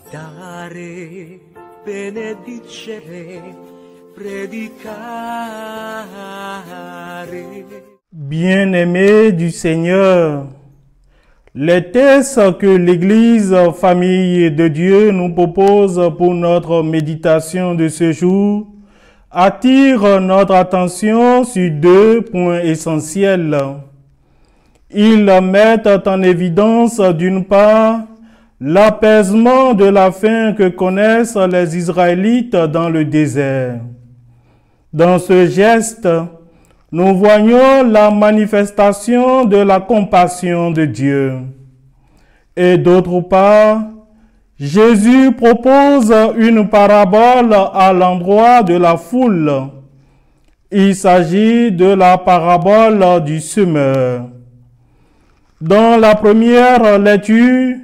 Dare, benedicere, predicare. Bien-aimés du Seigneur, les textes que l'Église Famille de Dieu nous propose pour notre méditation de ce jour attirent notre attention sur deux points essentiels. Ils mettent en évidence d'une part l'apaisement de la faim que connaissent les Israélites dans le désert. Dans ce geste, nous voyons la manifestation de la compassion de Dieu. Et d'autre part, Jésus propose une parabole à l'endroit de la foule. Il s'agit de la parabole du semeur. Dans la première lecture,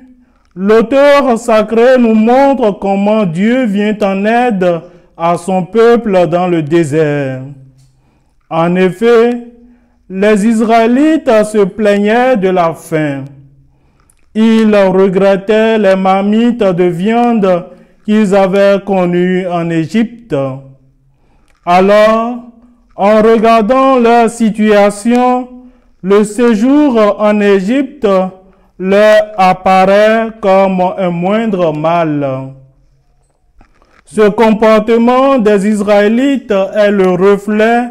l'auteur sacré nous montre comment Dieu vient en aide à son peuple dans le désert. En effet, les Israélites se plaignaient de la faim. Ils regrettaient les marmites de viande qu'ils avaient connues en Égypte. Alors, en regardant leur situation, le séjour en Égypte leur apparaît comme un moindre mal. Ce comportement des Israélites est le reflet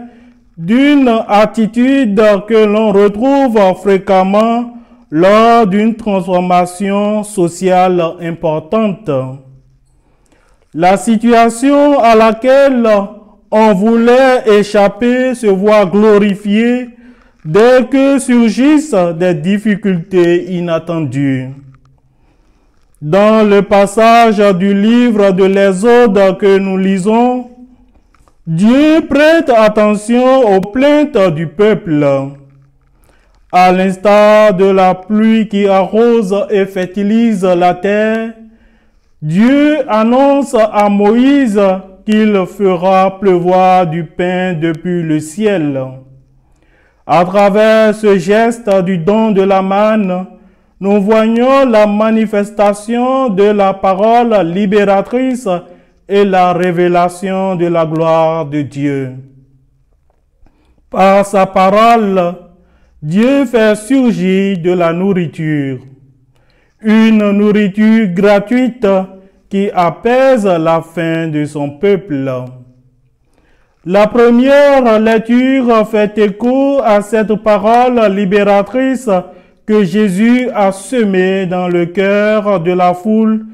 d'une attitude que l'on retrouve fréquemment lors d'une transformation sociale importante. La situation à laquelle on voulait échapper se voit glorifiée dès que surgissent des difficultés inattendues. Dans le passage du livre de l'Exode que nous lisons, Dieu prête attention aux plaintes du peuple. À l'instar de la pluie qui arrose et fertilise la terre, Dieu annonce à Moïse qu'il fera pleuvoir du pain depuis le ciel. À travers ce geste du don de la manne, nous voyons la manifestation de la parole libératrice et la révélation de la gloire de Dieu. Par sa parole, Dieu fait surgir de la nourriture, une nourriture gratuite qui apaise la faim de son peuple. La première lecture fait écho à cette parole libératrice que Jésus a semée dans le cœur de la foule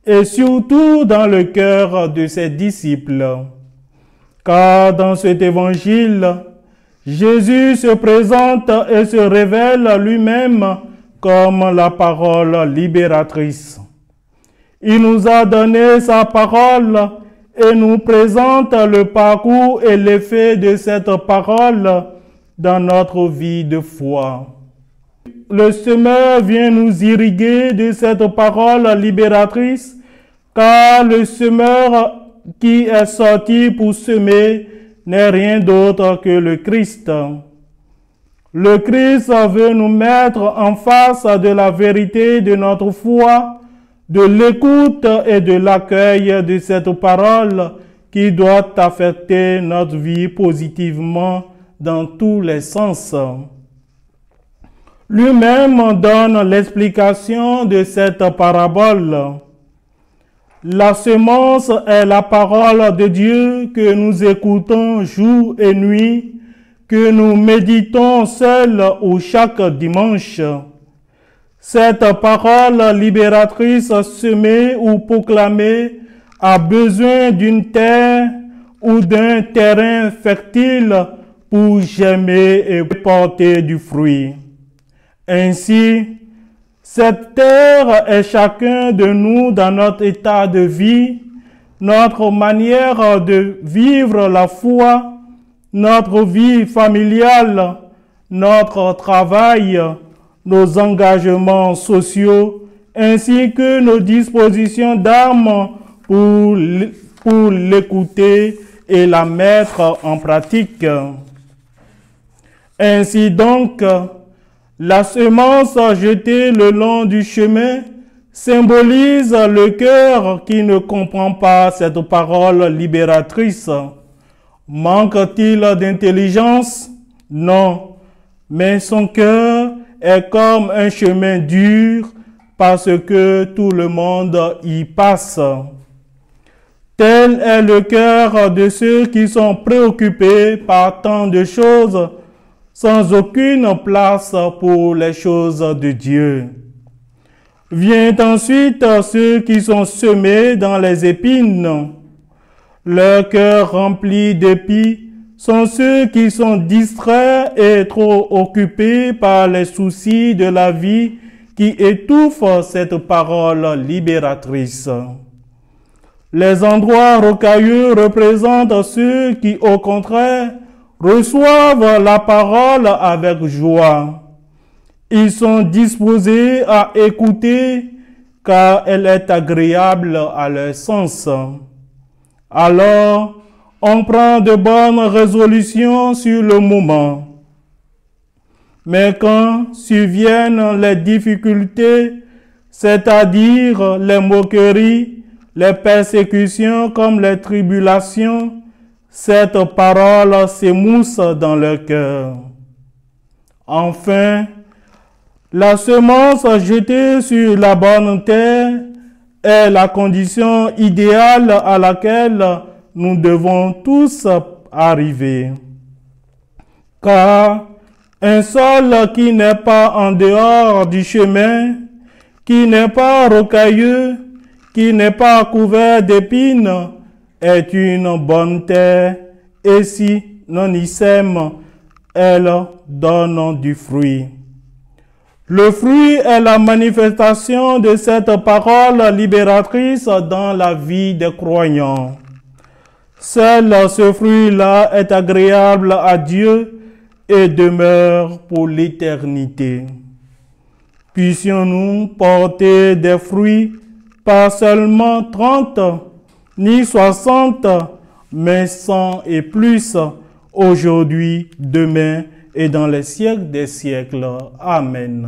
et surtout dans le cœur de ses disciples. Car dans cet évangile, Jésus se présente et se révèle lui-même comme la parole libératrice. Il nous a donné sa parole et nous présente le parcours et l'effet de cette parole dans notre vie de foi. Le semeur vient nous irriguer de cette parole libératrice, car le semeur qui est sorti pour semer n'est rien d'autre que le Christ. Le Christ veut nous mettre en face de la vérité de notre foi, de l'écoute et de l'accueil de cette parole qui doit affecter notre vie positivement dans tous les sens. Lui-même donne l'explication de cette parabole. La semence est la parole de Dieu que nous écoutons jour et nuit, que nous méditons seuls ou chaque dimanche. Cette parole libératrice semée ou proclamée a besoin d'une terre ou d'un terrain fertile pour germer et porter du fruit. Ainsi, cette terre est chacun de nous dans notre état de vie, notre manière de vivre la foi, notre vie familiale, notre travail, nos engagements sociaux, ainsi que nos dispositions d'âme pour l'écouter et la mettre en pratique. Ainsi donc, la semence jetée le long du chemin, symbolise le cœur qui ne comprend pas cette parole libératrice. Manque-t-il d'intelligence? Non, mais son cœur est comme un chemin dur parce que tout le monde y passe. Tel est le cœur de ceux qui sont préoccupés par tant de choses, sans aucune place pour les choses de Dieu. Vient ensuite ceux qui sont semés dans les épines. Leur cœur rempli d'épis sont ceux qui sont distraits et trop occupés par les soucis de la vie qui étouffent cette parole libératrice. Les endroits rocailleux représentent ceux qui, au contraire, reçoivent la parole avec joie. Ils sont disposés à écouter car elle est agréable à leur sens. Alors, on prend de bonnes résolutions sur le moment. Mais quand surviennent les difficultés, c'est-à-dire les moqueries, les persécutions comme les tribulations, cette parole s'émousse dans leur cœur. Enfin, la semence jetée sur la bonne terre est la condition idéale à laquelle nous devons tous arriver. Car un sol qui n'est pas en dehors du chemin, qui n'est pas rocailleux, qui n'est pas couvert d'épines, est une bonne terre, et si l'on y sème, elle donne du fruit. Le fruit est la manifestation de cette parole libératrice dans la vie des croyants. Seul ce fruit-là est agréable à Dieu et demeure pour l'éternité. Puissions-nous porter des fruits, pas seulement 30, ni 60, mais 100 et plus, aujourd'hui, demain et dans les siècles des siècles. Amen.